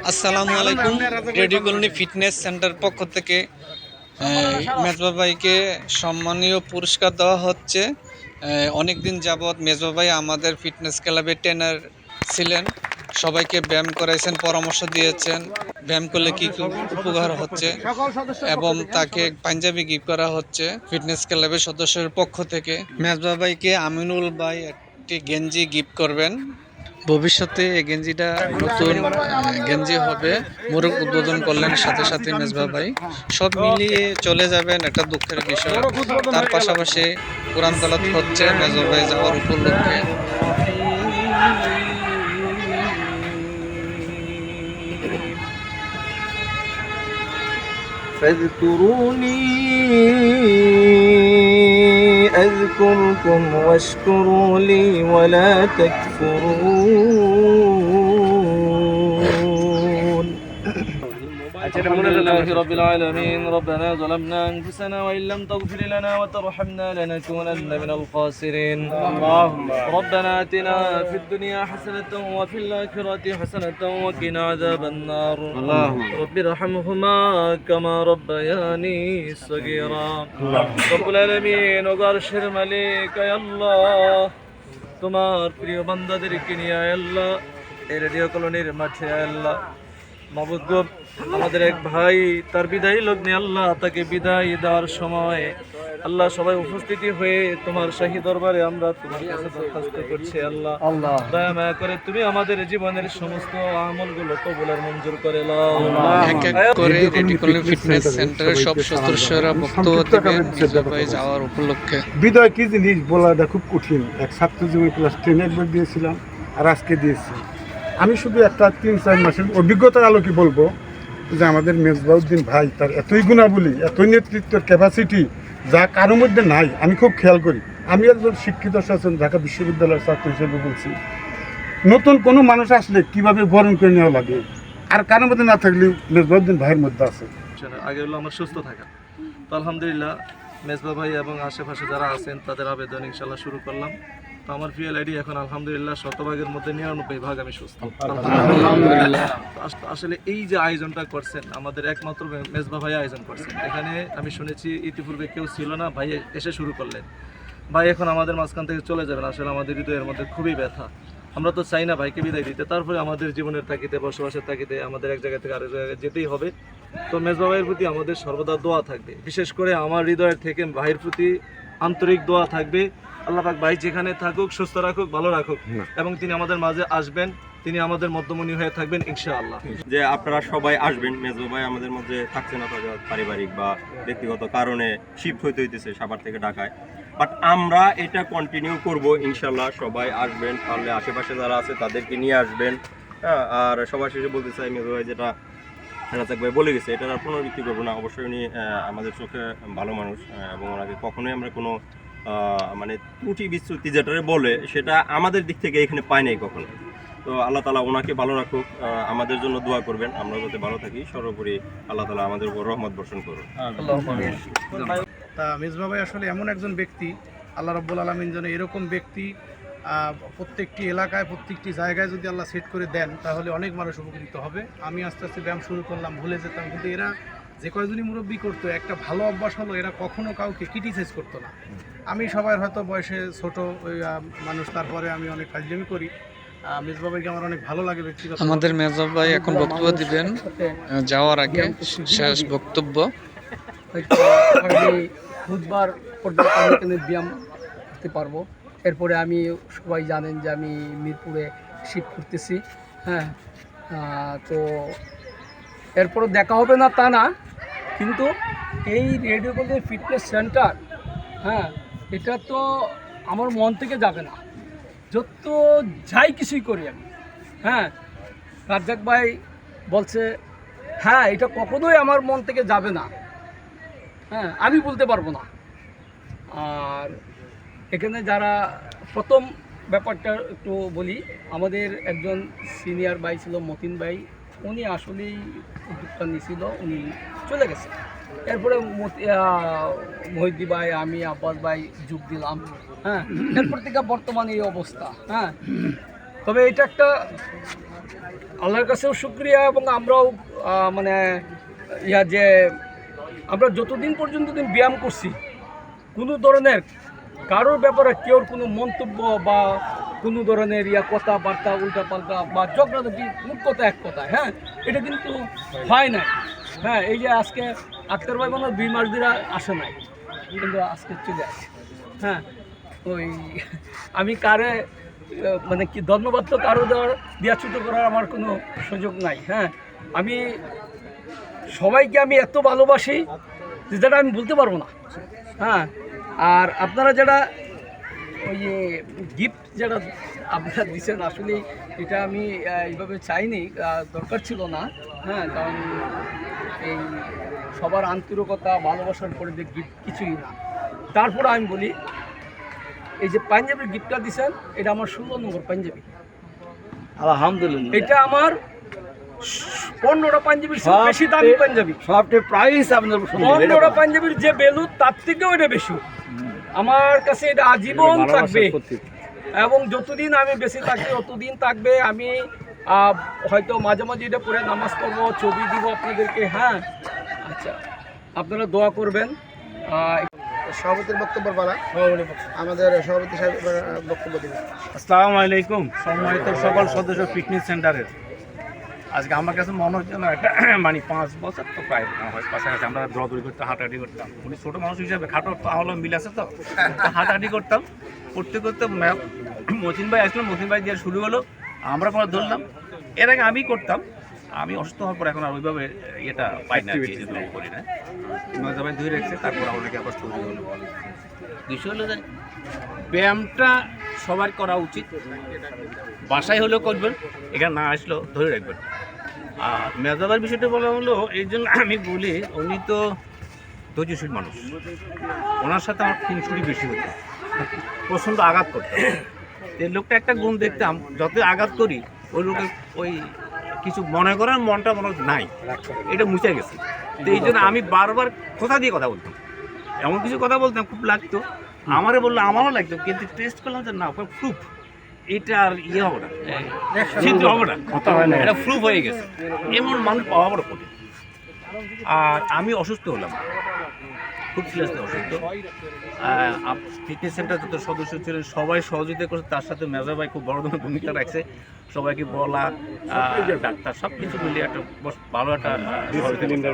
আসসালামু আলাইকুম। Radio colony fitness centre পক্ষ থেকে মেজবা ভাইকে সম্মানীয় পুরস্কার দেওয়া হচ্ছে। অনেক দিন যাবৎ মেজবা ভাই আমাদের ফিটনেস ক্লাবের ট্রেনার ছিলেন, সবাইকে ব্যায়াম করাইছেন, পরামর্শ দিয়েছেন ব্যায়াম করলে কি কি উপকার হচ্ছে, এবং তাকে পাঞ্জাবি গিফট করা হচ্ছে ফিটনেস ক্লাবের সদস্যের পক্ষ থেকে। মেজবা ভাইকে আমিনুল ভাই একটি গেঞ্জি গিফট করবেন। ভবিষ্যতে এই গেঞ্জিটা নতুন গেঞ্জি হবে, মোরগ উদ্বোধন করলেন সাথে সাথে মেজবা ভাই। সব মিলিয়ে চলে যাবেন, একটা দুঃখের বিষয়। তার পাশাপাশি কোরআন তেলাওয়াত হচ্ছে মেজবা ভাই যাওয়ার উপলক্ষে। فاذكروني أذكركم واشكروا لي ولا تكفرون. الحمد لله رب العالمين. ربنا ظلمنا أنفسنا وإن لم تغفر لنا وترحمنا لنكونن من الخاسرين. ربنا آتنا في الدنيا حسنة وفي الآخرة حسنة وقنا عذاب النار. رب ارحمهما كما ربياني صغيرا. رب العالمين وغرشر ملك يا الله তোমার প্রিয় বান্দাদেরকে নিয়ে আল্লাহ এই রেডিও কলোনির মাঠে আল্লাহ মাবুদ গো, আমাদের এক ভাই তার বিদায়ী লগ্নে আল্লাহ তাকে বিদায় দেওয়ার সময় আল্লাহ সবাই উপস্থিতি হয়ে তোমার শাহী দরবারে আমরা তোমার কাছে দরখাস্ত করছি আল্লাহ, দয়া মায়া করে তুমি আমাদের জীবনের সমস্ত আমলগুলো কবুল আর মঞ্জুর করে নাও। এক এক করে রেডিও কলোনি ফিটনেস সেন্টারের সব সদস্যরা বক্তব্য দেবেন মেজবা ভাই যাওয়ার উপলক্ষে। বিদায় কি জিনিস বলাটা খুব কঠিন। এক ছাত্র জীবনে ক্লাস 10 একবার দিয়েছিলাম আর আজকে দিয়েছি। আমি শুধু একটা 3-4 মাসের অভিজ্ঞতার আলোকে বলবো যে আমাদের মেজবাউদ্দিন ভাই তার এতই গুণাবলী, এতই নেতৃত্বের ক্যাপাসিটি যা কারোর মধ্যে নাই। আমি খুব খেয়াল করি, আমি একজন শিক্ষিত সচেতন ঢাকা বিশ্ববিদ্যালয়ের ছাত্র হিসেবে বলছি, নতুন কোনো মানুষ আসলে কিভাবে বরণ করে নেওয়া লাগে আর কারোর মধ্যে না থাকলে মেজবাউদ্দিন ভাইয়ের মধ্যে আছে। আগে হলো আমার সুস্থ থাকা, তো আলহামদুলিল্লাহ মেজবা ভাই এবং আশেপাশে যারা আছেন তাদের আবেদন ইনশাল্লাহ শুরু করলাম। তো আমার ফিএলআইডি এখন আলহামদুলিল্লাহ 100% মধ্যে 99% আমি সুস্থ আলহামদুলিল্লাহ। আসলে এই যে আয়োজনটা করছেন আমাদের একমাত্র মেজবা ভাই আয়োজন করছেন। এখানে আমি শুনেছি ইতিপূর্বে কেউ ছিল না, ভাই এসে শুরু করলেন। ভাই এখন আমাদের মাঝখান থেকে চলে যাবেন, আসলে আমাদের হৃদয়ের মধ্যে খুবই ব্যথা। আমরা তো চাই না ভাইকে বিদায় দিতে, তারপরে আমাদের জীবনের তাগিদে বসবাসের তাগিদে আমাদের এক জায়গা থেকে আরেক জায়গায় যেতেই হবে। তো মেজবা ভাইয়ের প্রতি আমাদের সর্বদা দোয়া থাকবে, বিশেষ করে আমার হৃদয়ের থেকে ভাইয়ের প্রতি আন্তরিক দোয়া থাকবে। আল্লাহ পাক ভাই যেখানে থাকুক সুস্থ রাখুক, ভালো রাখুক, এবং তিনি আমাদের মাঝে আসবেন, তিনি আমাদের মধ্যমণি হয়ে থাকবেন ইনশাআল্লাহ। যে আপনারা সবাই আসবেন, মেজবা ভাই আমাদের মধ্যে থাকছে না, পারিবারিক বা ব্যক্তিগত কারণে শিফট হইতেছে সাভার থেকে ঢাকায়, বাট আমরা এটা কন্টিনিউ করব ইনশাল্লাহ। সবাই আসবেন, তাহলে আশেপাশে যারা আছে তাদেরকে নিয়ে আসবেন। হ্যাঁ, আর সবার শেষে বলতে চাই মেজবা ভাই যেটা রাজাক ভাই বলে গেছে এটা আর পুনরাবৃত্তি করবো না। অবশ্যই উনি আমাদের চোখে ভালো মানুষ, এবং ওনাকে কখনোই আমরা কোনো মানে ত্রুটি বিচ্যুতি যেটা বলে সেটা আমাদের দিক থেকে এখানে পাই নাই কখনো। তো আল্লাহ তালা ওনাকে ভালো রাখুক, আমাদের জন্য দোয়া করবেন, আমরা যাতে ভালো থাকি। সর্বোপরি আল্লাহ তালা আমাদের উপর রহমত বর্ষণ করুন। তা মেজবা ভাই আসলে এমন একজন ব্যক্তি, আল্লাহ রাব্বুল আলামিন যেন এরকম ব্যক্তি প্রত্যেকটি এলাকায় প্রত্যেকটি জায়গায় যদি আল্লাহ সেট করে দেন তাহলে অনেক মানুষ উপকৃত হবে। আমি আস্তে আস্তে ব্যায়াম শুরু করলাম, ভুলে যেতাম, কিন্তু এরা যে কয়জনই মুরব্বী করতো একটা ভালো অভ্যাস হলো, এরা কখনো কাউকে ক্রিটিসাইজ করতো না। আমি সবার হয়তো বয়সে ছোট ওই মানুষ, তারপরে আমি অনেক ফাজলামি করি। মেজবা ভাইকে আমার অনেক ভালো লাগে ব্যক্তিগত। আমাদের মেজবা ভাই এখন বক্তব্য দিবেন যাওয়ার আগে, শেষ বক্তব্য। বুধবার পর্যন্ত আমি এখানে ব্যায়াম করতে পারবো। এরপরে আমি সবাই জানেন যে আমি মিরপুরে শিফট করতেছি। হ্যাঁ, তো এরপরে দেখা হবে না তা না, কিন্তু এই রেডিও কলোনি ফিটনেস সেন্টার, হ্যাঁ, এটা তো আমার মন থেকে যাবে না, যত যাই কিছুই করি আমি। হ্যাঁ, রাজ্জাক ভাই বলছে হ্যাঁ এটা কখনোই আমার মন থেকে যাবে না, হ্যাঁ আমি বলতে পারবো না। আর এখানে যারা প্রথম ব্যাপারটা একটু বলি, আমাদের একজন সিনিয়র ভাই ছিল মতিন ভাই, উনি আসলেই উদ্যোগটা নিয়েছিল, উনি চলে গেছে। এরপরে মহিদ্দি ভাই, আমি, আব্বাস ভাই যোগ দিলাম। হ্যাঁ, এরপর থেকে বর্তমানে এই অবস্থা। হ্যাঁ, তবে এটা একটা আল্লাহর কাছেও শুকরিয়া, এবং আমরাও মানে যে আমরা যতদিন পর্যন্ত ব্যায়াম করছি কোনো ধরনের কারোর ব্যাপারে কেউর কোনো মন্তব্য বা কোনো ধরনের কথাবার্তা উল্টাপাল্টা বা ঝগড়াঝাটি মুখ কথা এক কথা, হ্যাঁ, এটা কিন্তু হয় নাই। হ্যাঁ, এই যে আজকে আক্তার ভাই মনে 2 মাস ধরে আসে নাই, কিন্তু আজকে চলে আসে। হ্যাঁ, ওই আমি কারে মানে কি ধন্যবাদ তো কারো দেওয়া ছোটো করার আমার কোনো সুযোগ নাই। হ্যাঁ, আমি সবাইকে আমি এত ভালোবাসি যেটা আমি বলতে পারবো না। হ্যাঁ, আর আপনারা যারা ওই যে গিফট যেটা আপনারা দিচ্ছেন, আসলে এটা আমি এইভাবে চাইনি, দরকার ছিল না। হ্যাঁ, কারণ এই সবার আন্তরিকতা ভালোবাসার পরে যে গিফট কিছুই না। তারপর আমি বলি, এই যে পাঞ্জাবির গিফটটা দিচ্ছেন, এটা আমার 16 নম্বর পাঞ্জাবি। আলহামদুলিল্লাহ, এটা আমার 15টা পাঞ্জাবির বেশি দামি পাঞ্জাবি। সবটা প্রাইস আপনার 15টা পাঞ্জাবির যে বেলু তার থেকেও এটা বেশি। আমার কাছে এটা আজীবন থাকবে, এবং যতদিন আমি বেঁচে থাকি ততদিন থাকবে। আমি হয়তো মাঝে মাঝে এটা পরে নামাজ পড়বো, ছবি দিব আপনাদেরকে। হ্যাঁ, আচ্ছা, আপনারা দোয়া করবেন। সভাপতির বক্তব্য বলা, আমাদের সভাপতি সাহেব বক্তব্য দেবেন। আসসালামু আলাইকুম। সম্মানিত সকল সদস্য ফিটনেস সেন্টারের, আজকে আমার কাছে মনে হচ্ছে না একটা মানে 5 বছর তো প্রায় হয় পাশাপাশি আমরা দৌড়াদৌড়ি করতাম, হাঁটাহাঁটি করতাম। উনি ছোটো মানুষ হিসাবে খাটো হলো মিল আছে, তো হাঁটাহাঁটি করতাম। করতে করতে মতিন ভাই আসলাম, মতিন ভাই দিয়ে শুরু হলো, আমরা পরে ধরলাম। এর আগে আমি করতাম, আমি অসুস্থ হওয়ার পর এখন আর ওইভাবে এটা পাই না, করি না। সবাই ধরে রাখছে, তারপর আমাকে আবার তৈরি হলো। বিষয় হলো যে ব্যায়ামটা সবার করা উচিত, বাসায় হলেও করবেন, এখানে না আসলেও ধরে রাখবেন। আর মেজাবার বিষয়টা বলা হলো, এই জন্য আমি বলি, উনি তো ধৈর্যশীল মানুষ, ওনার সাথে আমার খুনসুরি বেশি হতো, প্রচণ্ড আঘাত করতাম। এই লোকটা একটা গুণ দেখতাম, যতই আঘাত করি ওই লোকের ওই কিছু মনে করার মনটা মনে নাই, এটা মুছে গেছে। তো এই জন্য আমি বারবার কথা দিয়ে কথা বলতাম, এমন কিছু কথা বলতাম খুব লাগতো, আমারে বললো আমারও লাগতো, কিন্তু টেস্ট করলাম যে না, প্রুফ এটা আর হবে না, ছিদ্র হবে না, এটা প্রুফ হয়ে গেছে। এমন মানুষ পাওয়া বড় কঠিন। আর আমি অসুস্থ হলাম, খুব সিরিয়াসলি অসুস্থ। ফিটনেস সেন্টার যত সদস্য ছিলেন সবাই সহযোগিতা করছে, তার সাথে মেজা ভাই খুব বড় ধরনের ভূমিকা রাখছে। সবাইকে বলা, ডাক্তার সব কিছু মিলিয়ে একটা ভালো একটা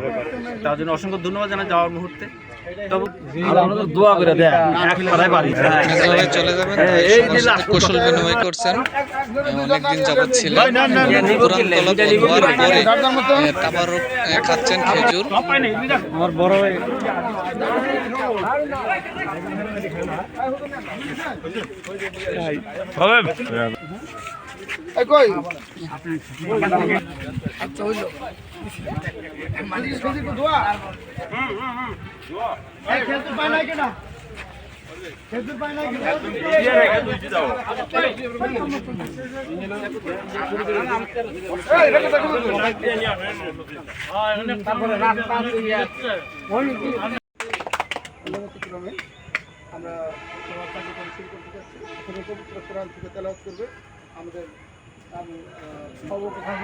ব্যাপার। তার জন্য অসংখ্য ধন্যবাদ জানাই যাওয়ার মুহূর্তে। তবে দোয়া করে দেয় চলে যাবেন, কৌশল বিনিময় করছেন, অনেকদিন যাবৎ ছিলেন। কোরআন তেলাওয়াত হওয়ার পরে তাবারুক খাচ্ছেন খেজুর। আমার বড় ভাই আচ্ছা, হইলো আমরা সবার কার্যক্রম শুরু করতে যাচ্ছি। প্রথমে পবিত্র কোরআন থেকে তেলাওয়াত করবে আমাদের সর্বপ্রথম